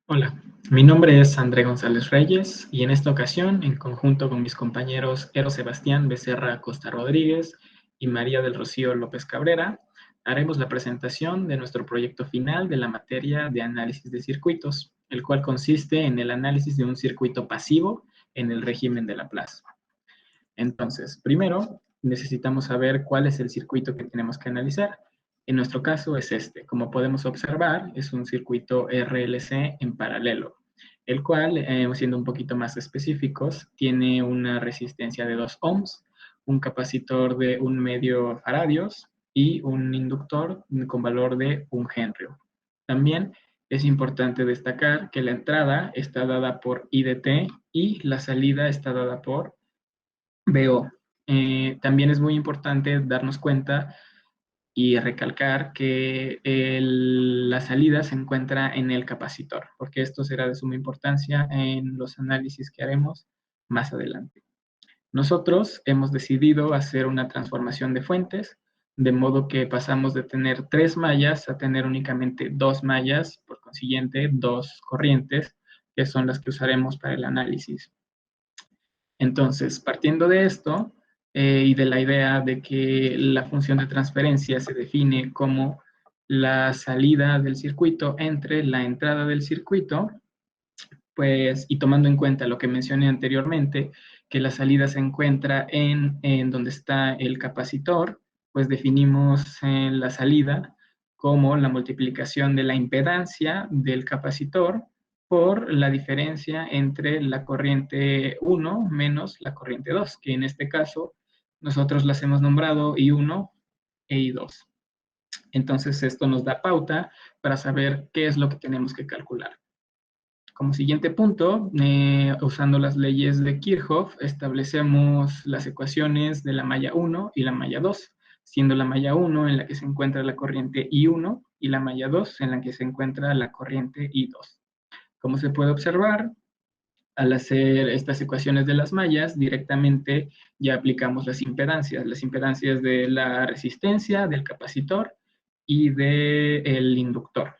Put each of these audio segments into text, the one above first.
Hola, mi nombre es André González Reyes y en esta ocasión, en conjunto con mis compañeros Ero Sebastián Becerra Costa Rodríguez y María del Rocío López Cabrera, haremos la presentación de nuestro proyecto final de la materia de análisis de circuitos, el cual consiste en el análisis de un circuito pasivo en el régimen de Laplace. Entonces, primero, necesitamos saber cuál es el circuito que tenemos que analizar. En nuestro caso es este. Como podemos observar, es un circuito RLC en paralelo, el cual, siendo un poquito más específicos, tiene una resistencia de 2 ohms, un capacitor de 1 medio faradios y un inductor con valor de 1 Henry. También es importante destacar que la entrada está dada por IDT y la salida está dada por BO. También es muy importante darnos cuenta y recalcar que la salida se encuentra en el capacitor, porque esto será de suma importancia en los análisis que haremos más adelante. Nosotros hemos decidido hacer una transformación de fuentes, de modo que pasamos de tener 3 mallas a tener únicamente 2 mallas, por consiguiente, 2 corrientes, que son las que usaremos para el análisis. Entonces, partiendo de esto y de la idea de que la función de transferencia se define como la salida del circuito entre la entrada del circuito, pues, y tomando en cuenta lo que mencioné anteriormente, que la salida se encuentra en donde está el capacitor, pues definimos la salida como la multiplicación de la impedancia del capacitor por la diferencia entre la corriente 1 menos la corriente 2, que en este caso nosotros las hemos nombrado I1 e I2. Entonces esto nos da pauta para saber qué es lo que tenemos que calcular. Como siguiente punto, usando las leyes de Kirchhoff, establecemos las ecuaciones de la malla 1 y la malla 2, siendo la malla 1 en la que se encuentra la corriente I1 y la malla 2 en la que se encuentra la corriente I2. Como se puede observar, al hacer estas ecuaciones de las mallas, directamente ya aplicamos las impedancias de la resistencia, del capacitor y del inductor.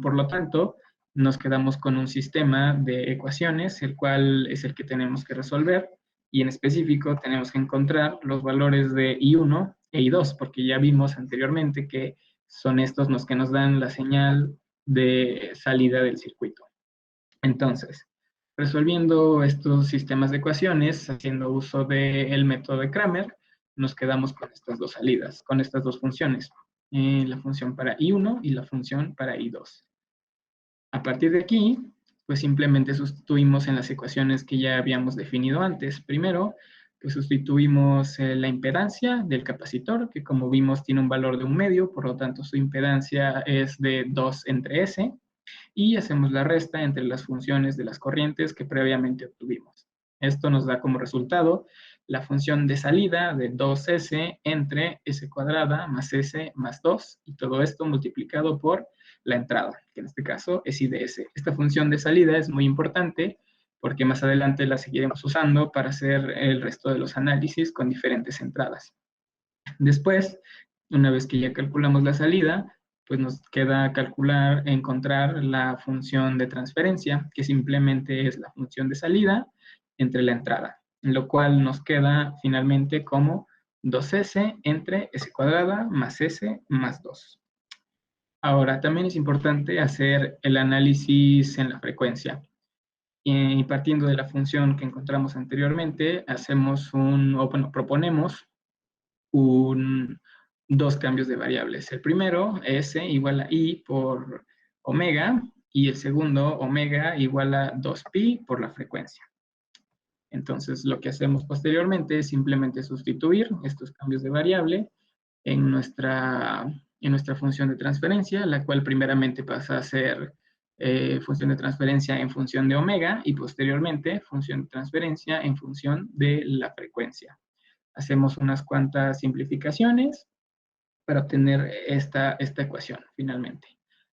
Por lo tanto, nos quedamos con un sistema de ecuaciones, el cual es el que tenemos que resolver, y en específico tenemos que encontrar los valores de I1 e I2, porque ya vimos anteriormente que son estos los que nos dan la señal de salida del circuito. Entonces, resolviendo estos sistemas de ecuaciones, haciendo uso del método de Cramer, nos quedamos con estas dos salidas, con estas dos funciones, la función para I1 y la función para I2. A partir de aquí, pues simplemente sustituimos en las ecuaciones que ya habíamos definido antes. Primero, pues sustituimos la impedancia del capacitor, que como vimos tiene un valor de 1 medio, por lo tanto su impedancia es de 2 entre S, y hacemos la resta entre las funciones de las corrientes que previamente obtuvimos. Esto nos da como resultado la función de salida de 2S entre S cuadrada más S más 2, y todo esto multiplicado por la entrada, que en este caso es I de S. Esta función de salida es muy importante porque más adelante la seguiremos usando para hacer el resto de los análisis con diferentes entradas. Después, una vez que ya calculamos la salida, pues nos queda encontrar la función de transferencia, que simplemente es la función de salida entre la entrada, lo cual nos queda finalmente como 2S entre S cuadrada más S más 2. Ahora, también es importante hacer el análisis en la frecuencia. Y partiendo de la función que encontramos anteriormente, proponemos dos cambios de variables. El primero, S igual a I por omega, y el segundo, omega igual a 2pi por la frecuencia. Entonces, lo que hacemos posteriormente es simplemente sustituir estos cambios de variable en nuestra función de transferencia, la cual primeramente pasa a ser función de transferencia en función de omega y posteriormente función de transferencia en función de la frecuencia. Hacemos unas cuantas simplificaciones para obtener esta ecuación finalmente.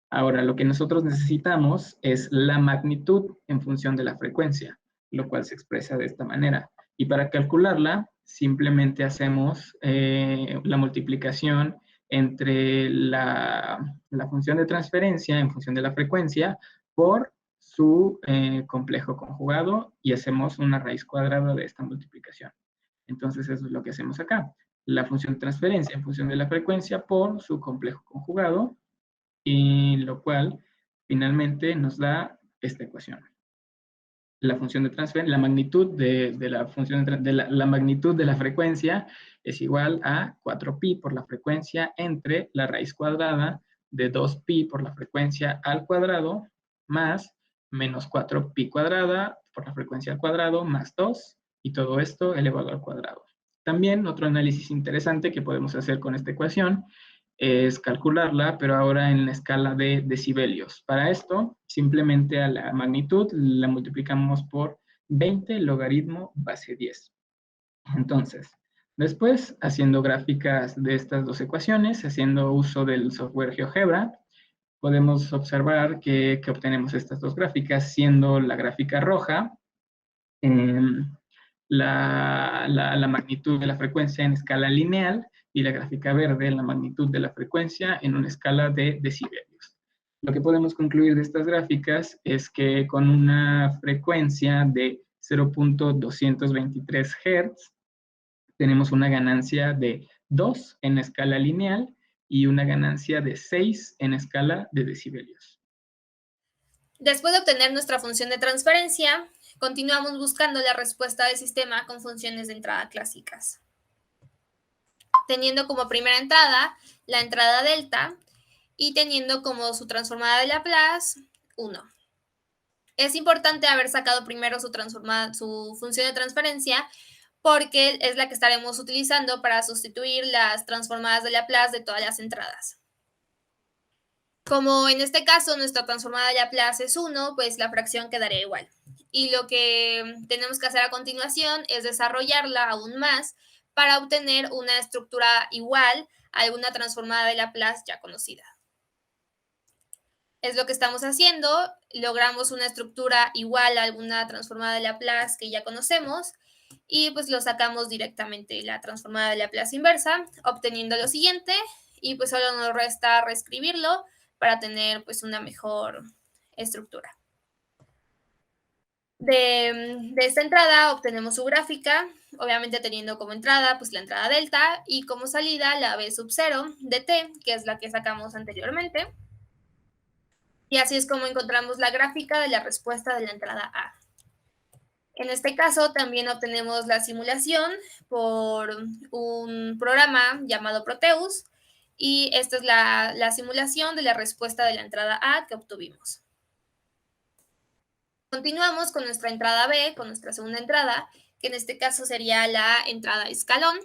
Ahora, lo que nosotros necesitamos es la magnitud en función de la frecuencia, lo cual se expresa de esta manera. Y para calcularla, simplemente hacemos la multiplicación entre la función de transferencia en función de la frecuencia por su complejo conjugado y hacemos una raíz cuadrada de esta multiplicación. Entonces eso es lo que hacemos acá. La función de transferencia en función de la frecuencia por su complejo conjugado, y lo cual finalmente nos da esta ecuación. La función de transferencia, la magnitud de la función de la magnitud de la frecuencia es igual a 4pi por la frecuencia entre la raíz cuadrada de 2pi por la frecuencia al cuadrado más menos 4pi cuadrada por la frecuencia al cuadrado más 2 y todo esto elevado al cuadrado. También otro análisis interesante que podemos hacer con esta ecuación es calcularla, pero ahora en la escala de decibelios. Para esto, simplemente a la magnitud la multiplicamos por 20 logaritmo base 10. Entonces, después, haciendo gráficas de estas dos ecuaciones, haciendo uso del software GeoGebra, podemos observar que obtenemos estas dos gráficas, siendo la gráfica roja la magnitud de la frecuencia en escala lineal y la gráfica verde la magnitud de la frecuencia en una escala de decibelios. Lo que podemos concluir de estas gráficas es que con una frecuencia de 0.223 Hz tenemos una ganancia de 2 en escala lineal y una ganancia de 6 en escala de decibelios. Después de obtener nuestra función de transferencia, continuamos buscando la respuesta del sistema con funciones de entrada clásicas. Teniendo como primera entrada la entrada delta y teniendo como su transformada de Laplace 1. Es importante haber sacado primero su función de transferencia porque es la que estaremos utilizando para sustituir las transformadas de Laplace de todas las entradas. Como en este caso nuestra transformada de Laplace es 1, pues la fracción quedaría igual. Y lo que tenemos que hacer a continuación es desarrollarla aún más para obtener una estructura igual a alguna transformada de Laplace ya conocida. Es lo que estamos haciendo, logramos una estructura igual a alguna transformada de Laplace que ya conocemos y pues lo sacamos directamente la transformada de Laplace inversa, obteniendo lo siguiente y pues solo nos resta reescribirlo para tener pues una mejor estructura. De esta entrada obtenemos su gráfica, obviamente teniendo como entrada pues la entrada delta y como salida la b sub 0 de t, que es la que sacamos anteriormente. Y así es como encontramos la gráfica de la respuesta de la entrada A. En este caso también obtenemos la simulación por un programa llamado Proteus y esta es la simulación de la respuesta de la entrada A que obtuvimos. Continuamos con nuestra entrada B, con nuestra segunda entrada, que en este caso sería la entrada escalón.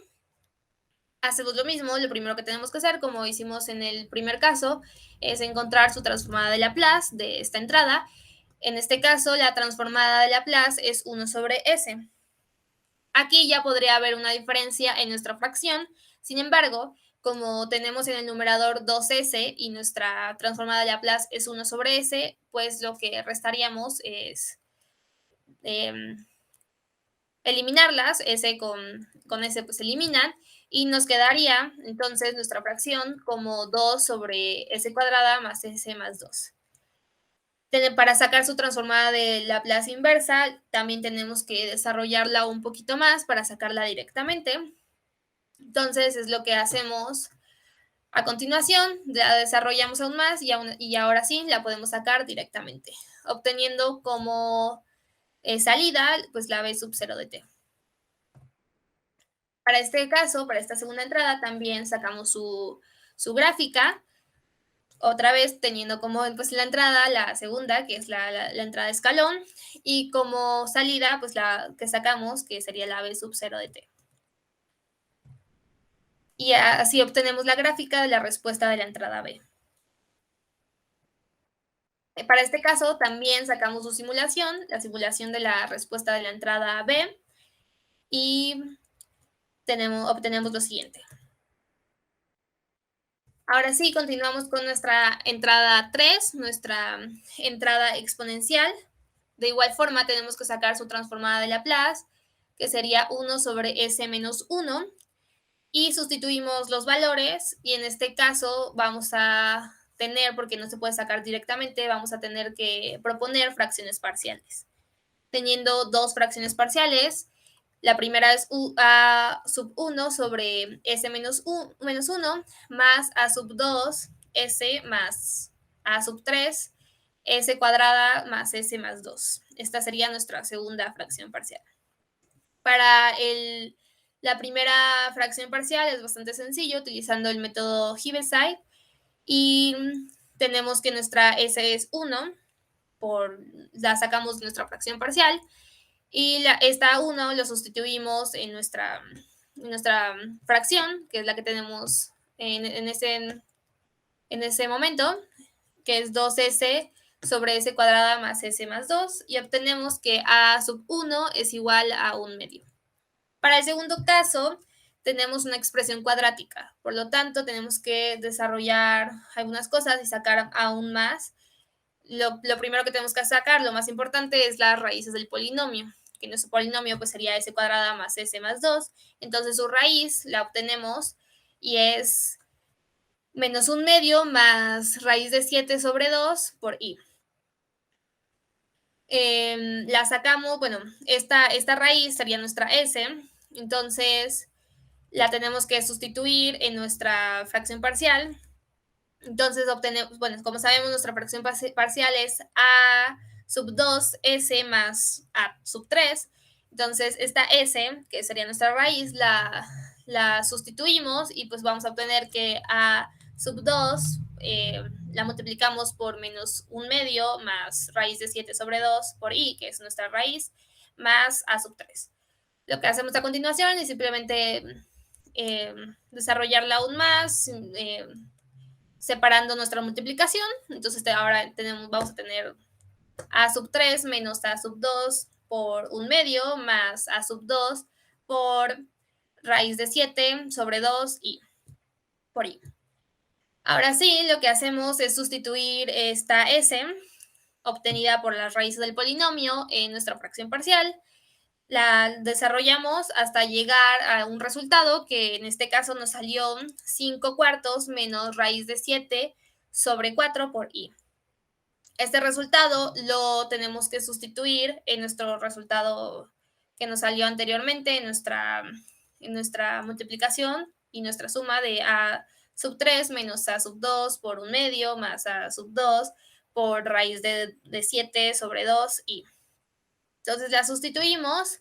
Hacemos lo mismo, lo primero que tenemos que hacer, como hicimos en el primer caso, es encontrar su transformada de Laplace de esta entrada. En este caso, la transformada de Laplace es 1 sobre S. Aquí ya podría haber una diferencia en nuestra fracción, sin embargo, como tenemos en el numerador 2S y nuestra transformada de Laplace es 1 sobre S, pues lo que restaríamos es eliminarlas, S con S pues eliminan, y nos quedaría entonces nuestra fracción como 2 sobre S cuadrada más S más 2. Para sacar su transformada de Laplace inversa, también tenemos que desarrollarla un poquito más para sacarla directamente. Entonces es lo que hacemos a continuación, la desarrollamos aún más y ahora sí la podemos sacar directamente, obteniendo como salida pues la b sub 0 de t. Para este caso, para esta segunda entrada, también sacamos su gráfica, otra vez teniendo como pues la entrada, la segunda, que es la entrada de escalón, y como salida, pues la que sacamos, que sería la b sub 0 de t. Y así obtenemos la gráfica de la respuesta de la entrada B. Para este caso, también sacamos su simulación, la simulación de la respuesta de la entrada B, y obtenemos lo siguiente. Ahora sí, continuamos con nuestra entrada 3, nuestra entrada exponencial. De igual forma, tenemos que sacar su transformada de Laplace, que sería 1 sobre S menos 1, y sustituimos los valores, y en este caso vamos a tener, porque no se puede sacar directamente, vamos a tener que proponer fracciones parciales. Teniendo dos fracciones parciales, la primera es a sub 1 sobre s menos 1 más a sub 2 s más a sub 3 s cuadrada más s más 2. Esta sería nuestra segunda fracción parcial. Para la primera fracción parcial es bastante sencillo utilizando el método Heaviside y tenemos que nuestra s es 1, la sacamos de nuestra fracción parcial y esta 1 lo sustituimos en nuestra fracción, que es la que tenemos en ese momento, que es 2s sobre s cuadrada más s más 2, y obtenemos que a sub 1 es igual a 1 medio. Para el segundo caso, tenemos una expresión cuadrática, por lo tanto, tenemos que desarrollar algunas cosas y sacar aún más. Lo primero que tenemos que sacar, lo más importante, es las raíces del polinomio, que nuestro polinomio pues sería s cuadrada más s más 2, entonces su raíz la obtenemos y es menos 1 medio más raíz de 7 sobre 2 por i. La sacamos, bueno, esta raíz sería nuestra s, entonces la tenemos que sustituir en nuestra fracción parcial. Entonces obtenemos, bueno, como sabemos, nuestra fracción parcial es a sub 2s más a sub 3. Entonces esta s, que sería nuestra raíz, la sustituimos y pues vamos a obtener que a sub 2 la multiplicamos por menos 1 medio más raíz de 7 sobre 2 por i, que es nuestra raíz, más a sub 3. Lo que hacemos a continuación es simplemente desarrollarla aún más, separando nuestra multiplicación. Entonces ahora vamos a tener a sub 3 menos a sub 2 por 1 medio más a sub 2 por raíz de 7 sobre 2 y por i. Ahora sí, lo que hacemos es sustituir esta s obtenida por las raíces del polinomio en nuestra fracción parcial. La desarrollamos hasta llegar a un resultado que en este caso nos salió 5 cuartos menos raíz de 7 sobre 4 por i. Este resultado lo tenemos que sustituir en nuestro resultado que nos salió anteriormente en nuestra multiplicación y nuestra suma de a sub 3 menos a sub 2 por 1 medio más a sub 2 por raíz de 7 sobre 2 y entonces la sustituimos,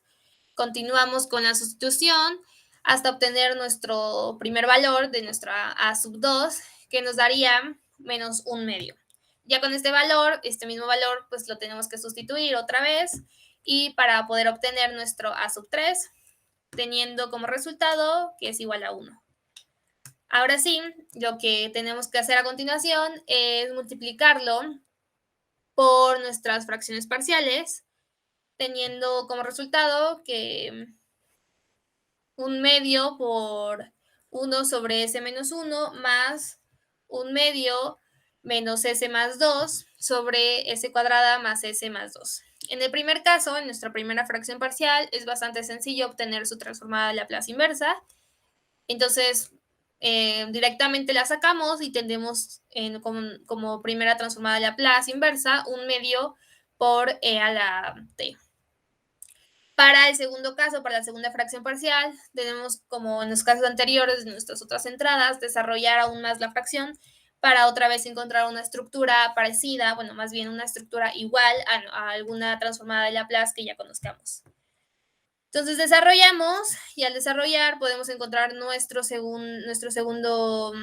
continuamos con la sustitución hasta obtener nuestro primer valor de nuestra a sub 2, que nos daría menos 1 medio. Ya con este valor, este mismo valor, pues lo tenemos que sustituir otra vez y para poder obtener nuestro a sub 3, teniendo como resultado que es igual a 1. Ahora sí, lo que tenemos que hacer a continuación es multiplicarlo por nuestras fracciones parciales, teniendo como resultado que 1 medio por 1 sobre s menos 1 más 1 medio menos s más 2 sobre s cuadrada más s más 2. En el primer caso, en nuestra primera fracción parcial, es bastante sencillo obtener su transformada de Laplace inversa. Entonces, directamente la sacamos y tendremos como primera transformada de Laplace inversa 1 medio por e a la t. Para el segundo caso, para la segunda fracción parcial, tenemos, como en los casos anteriores de nuestras otras entradas, desarrollar aún más la fracción para otra vez encontrar una estructura parecida, bueno, más bien una estructura igual a alguna transformada de Laplace que ya conozcamos. Entonces desarrollamos y al desarrollar podemos encontrar nuestro segundo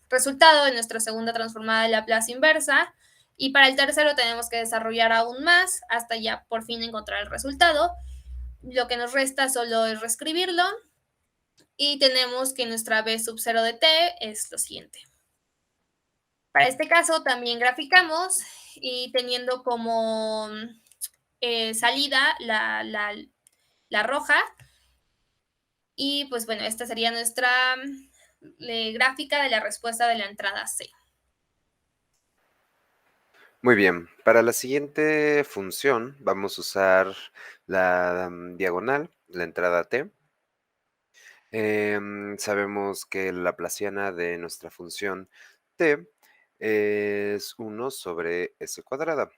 resultado en nuestra segunda transformada de Laplace inversa y para el tercero tenemos que desarrollar aún más hasta ya por fin encontrar el resultado. Lo que nos resta solo es reescribirlo y tenemos que nuestra b sub 0 de t es lo siguiente. Para este caso también graficamos y teniendo como salida la roja y pues bueno, esta sería nuestra gráfica de la respuesta de la entrada C. Muy bien, para la siguiente función vamos a usar la diagonal, la entrada t. Sabemos que la laplaciana de nuestra función t es 1 sobre s cuadrada.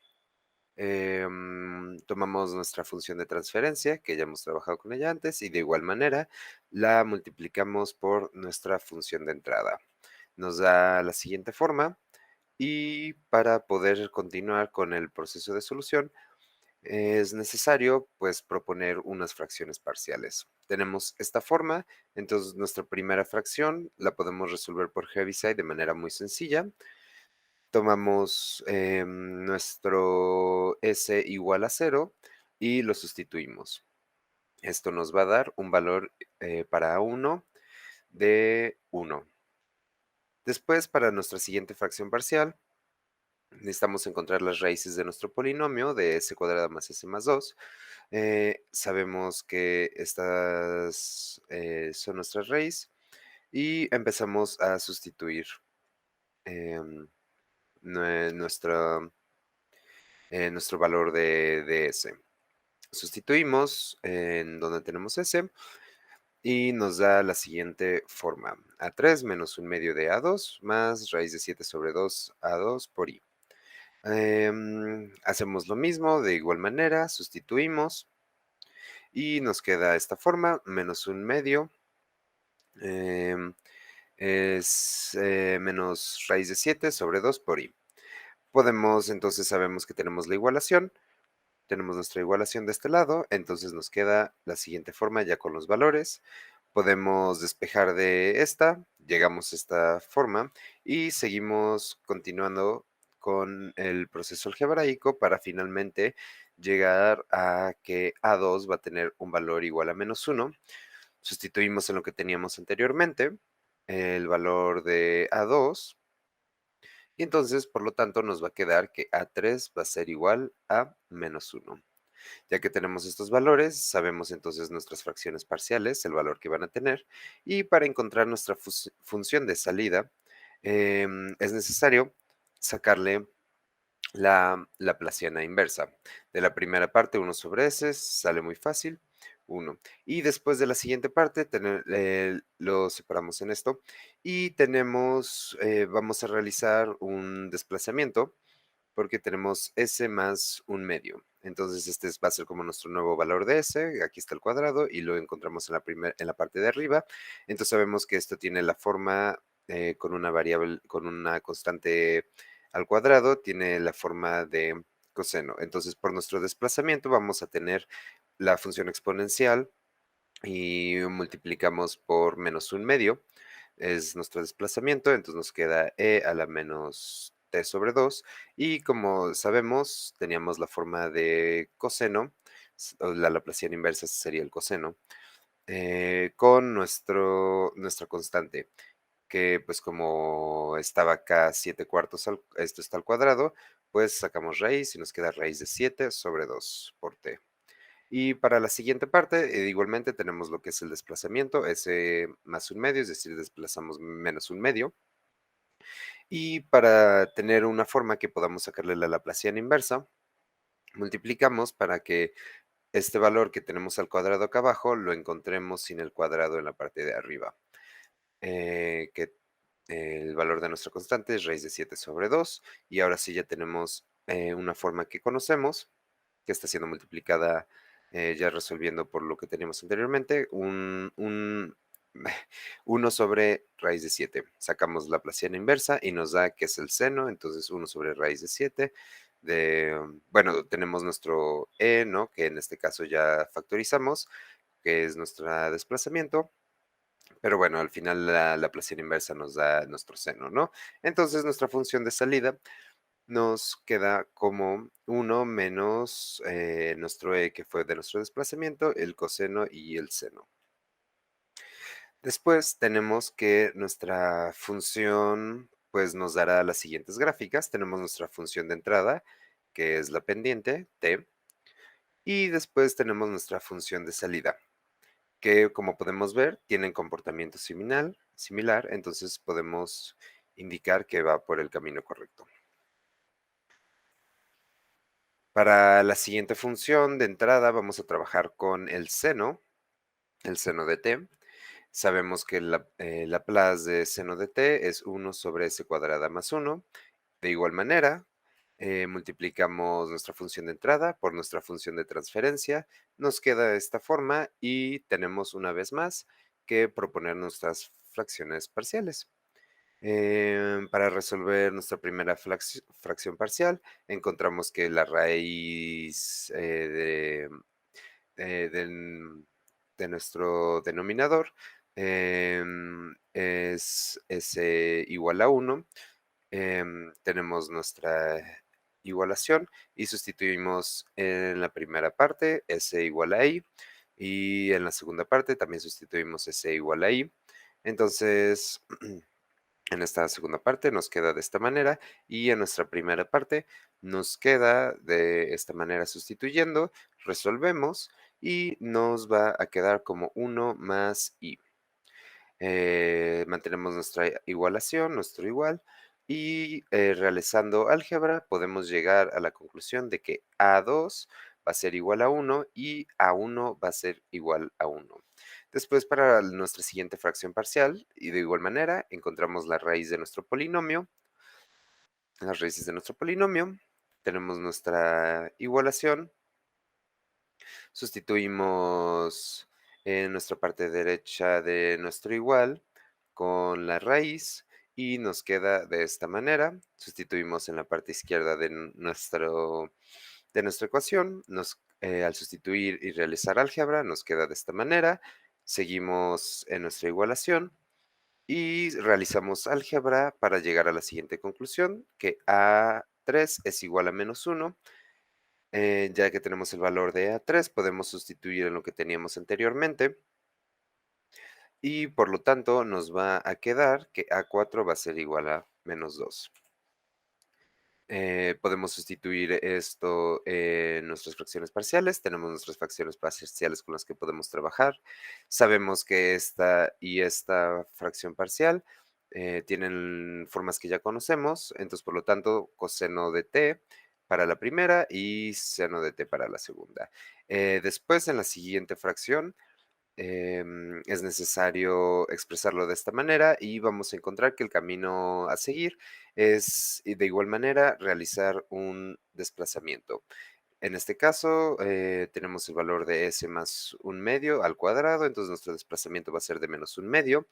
Tomamos nuestra función de transferencia, que ya hemos trabajado con ella antes, y de igual manera la multiplicamos por nuestra función de entrada. Nos da la siguiente forma, y para poder continuar con el proceso de solución, es necesario, pues, proponer unas fracciones parciales. Tenemos esta forma, entonces nuestra primera fracción la podemos resolver por Heaviside de manera muy sencilla. Tomamos nuestro S igual a 0 y lo sustituimos. Esto nos va a dar un valor para 1 de 1. Después, para nuestra siguiente fracción parcial, necesitamos encontrar las raíces de nuestro polinomio de s cuadrada más s más 2. Sabemos que estas son nuestras raíces y empezamos a sustituir em, nuestra nuestro valor de S. Sustituimos en donde tenemos S y nos da la siguiente forma. A3 menos un medio de A2 más raíz de 7 sobre 2 A2 por I. Hacemos lo mismo de igual manera, sustituimos y nos queda esta forma, menos un medio em, es menos raíz de 7 sobre 2 por I. Podemos, entonces sabemos que tenemos la igualación. Tenemos nuestra igualación de este lado, entonces nos queda la siguiente forma ya con los valores. Podemos despejar de esta, llegamos a esta forma y seguimos continuando con el proceso algebraico para finalmente llegar a que A2 va a tener un valor igual a menos 1. Sustituimos en lo que teníamos anteriormente, el valor de A2, y entonces, por lo tanto, nos va a quedar que A3 va a ser igual a menos 1. Ya que tenemos estos valores, sabemos entonces nuestras fracciones parciales, el valor que van a tener, y para encontrar nuestra función de salida, es necesario sacarle la laplaciana inversa. De la primera parte, 1 sobre s, sale muy fácil, 1. Y después de la siguiente parte, lo separamos en esto, y vamos a realizar un desplazamiento porque tenemos s más un medio. Entonces, va a ser como nuestro nuevo valor de s. Aquí está el cuadrado y lo encontramos en la parte de arriba. Entonces, sabemos que esto tiene la forma con una variable, con una constante al cuadrado, tiene la forma de coseno. Entonces, por nuestro desplazamiento vamos a tener la función exponencial y multiplicamos por menos un medio, es nuestro desplazamiento, entonces nos queda e a la menos t sobre 2, y como sabemos, teníamos la forma de coseno, o la laplaciana inversa sería el coseno, con nuestra constante, que pues como estaba acá 7 cuartos, esto está al cuadrado, pues sacamos raíz y nos queda raíz de 7 sobre 2 por t. Y para la siguiente parte, igualmente tenemos lo que es el desplazamiento, s más un medio, es decir, desplazamos menos un medio. Y para tener una forma que podamos sacarle la laplaciana inversa, multiplicamos para que este valor que tenemos al cuadrado acá abajo lo encontremos sin el cuadrado en la parte de arriba. Que el valor de nuestra constante es raíz de 7 sobre 2. Y ahora sí ya tenemos una forma que conocemos, que está siendo multiplicada, ya resolviendo por lo que teníamos anteriormente, 1 sobre raíz de 7. Sacamos la Laplaciana inversa y nos da que es el seno, entonces 1 sobre raíz de 7. Bueno, tenemos nuestro e, ¿no? Que en este caso ya factorizamos, que es nuestro desplazamiento. Pero bueno, al final la Laplaciana inversa nos da nuestro seno, ¿no? Entonces nuestra función de salida nos queda como 1 menos nuestro e, que fue de nuestro desplazamiento, el coseno y el seno. Después tenemos que nuestra función pues nos dará las siguientes gráficas. Tenemos nuestra función de entrada, que es la pendiente, t, y después tenemos nuestra función de salida, que como podemos ver tienen comportamiento similar, entonces podemos indicar que va por el camino correcto. Para la siguiente función de entrada vamos a trabajar con el seno de t. Sabemos que la Laplace de seno de t es 1 sobre s cuadrada más 1, De igual manera, multiplicamos nuestra función de entrada por nuestra función de transferencia. Nos queda de esta forma y tenemos una vez más que proponer nuestras fracciones parciales. Para resolver nuestra primera fracción parcial, encontramos que la raíz eh, del- de nuestro denominador es s igual a 1. Tenemos nuestra igualación y sustituimos en la primera parte s igual a i y en la segunda parte también sustituimos s igual a i. Entonces, en esta segunda parte nos queda de esta manera y en nuestra primera parte nos queda de esta manera sustituyendo, resolvemos y nos va a quedar como 1 más i. Mantenemos nuestra igualación, nuestro igual, y realizando álgebra podemos llegar a la conclusión de que A2 va a ser igual a 1 y A1 va a ser igual a 1. Después, para nuestra siguiente fracción parcial, y de igual manera, encontramos la raíz de nuestro polinomio, las raíces de nuestro polinomio, tenemos nuestra igualación, sustituimos en nuestra parte derecha de nuestro igual con la raíz y nos queda de esta manera. Sustituimos en la parte izquierda de de nuestra ecuación. Al sustituir y realizar álgebra nos queda de esta manera. Seguimos en nuestra igualación y realizamos álgebra para llegar a la siguiente conclusión, que A3 es igual a -1. Ya que tenemos el valor de A3, podemos sustituir en lo que teníamos anteriormente y por lo tanto nos va a quedar que A4 va a ser igual a -2. Podemos sustituir esto en nuestras fracciones parciales. Tenemos nuestras fracciones parciales con las que podemos trabajar. Sabemos que esta y esta fracción parcial tienen formas que ya conocemos. Entonces, por lo tanto, coseno de t para la primera y seno de t para la segunda. Después, en la siguiente fracción, es necesario expresarlo de esta manera y vamos a encontrar que el camino a seguir es de igual manera realizar un desplazamiento. En este caso, tenemos el valor de s más un medio al cuadrado, entonces nuestro desplazamiento va a ser de -1/2.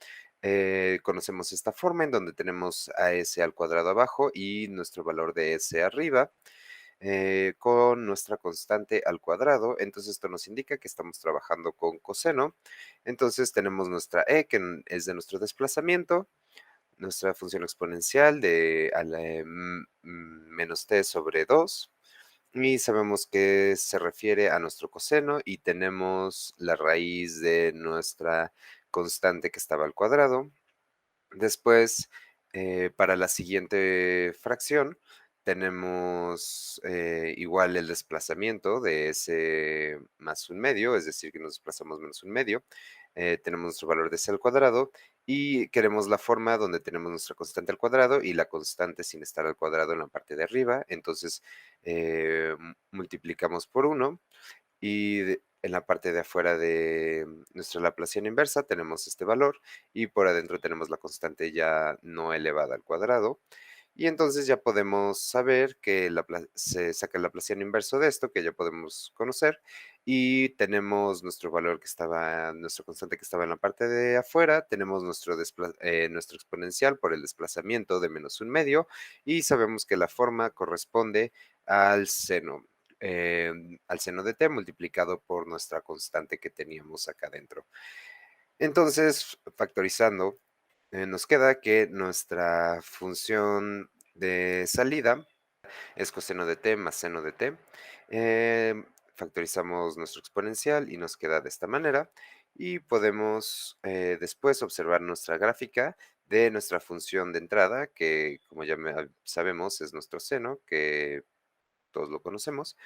Conocemos esta forma en donde tenemos a s al cuadrado abajo y nuestro valor de s arriba con nuestra constante al cuadrado. Entonces esto nos indica que estamos trabajando con coseno. Entonces tenemos nuestra que es de nuestro desplazamiento, nuestra función exponencial de menos t sobre 2. Y sabemos que se refiere a nuestro coseno y tenemos la raíz de nuestra constante que estaba al cuadrado. Después, para la siguiente fracción, tenemos igual el desplazamiento de s más un medio, es decir, que nos desplazamos menos un medio. Tenemos nuestro valor de s al cuadrado y queremos la forma donde tenemos nuestra constante al cuadrado y la constante sin estar al cuadrado en la parte de arriba. Entonces, multiplicamos por 1 y en la parte de afuera de nuestra Laplaciana inversa tenemos este valor y por adentro tenemos la constante ya no elevada al cuadrado. Y entonces ya podemos saber que se saca el Laplaciano inverso de esto, que ya podemos conocer, y tenemos nuestro valor que estaba, nuestra constante que estaba en la parte de afuera, tenemos nuestro exponencial por el desplazamiento de -1/2, y sabemos que la forma corresponde al seno al seno de t multiplicado por nuestra constante que teníamos acá adentro. Entonces, factorizando, nos queda que nuestra función de salida es coseno de t más seno de t. Factorizamos nuestro exponencial y nos queda de esta manera. Y podemos después observar nuestra gráfica de nuestra función de entrada, que como ya sabemos es nuestro seno, que todos lo conocemos.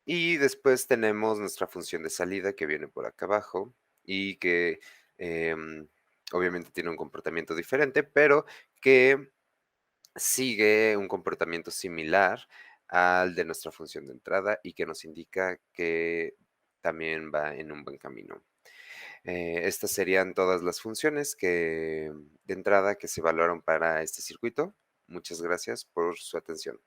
Y después tenemos nuestra función de salida que viene por acá abajo y que em, obviamente tiene un comportamiento diferente, pero que sigue un comportamiento similar al de nuestra función de entrada y que nos indica que también va en un buen camino. Estas serían todas las funciones de entrada que se evaluaron para este circuito. Muchas gracias por su atención.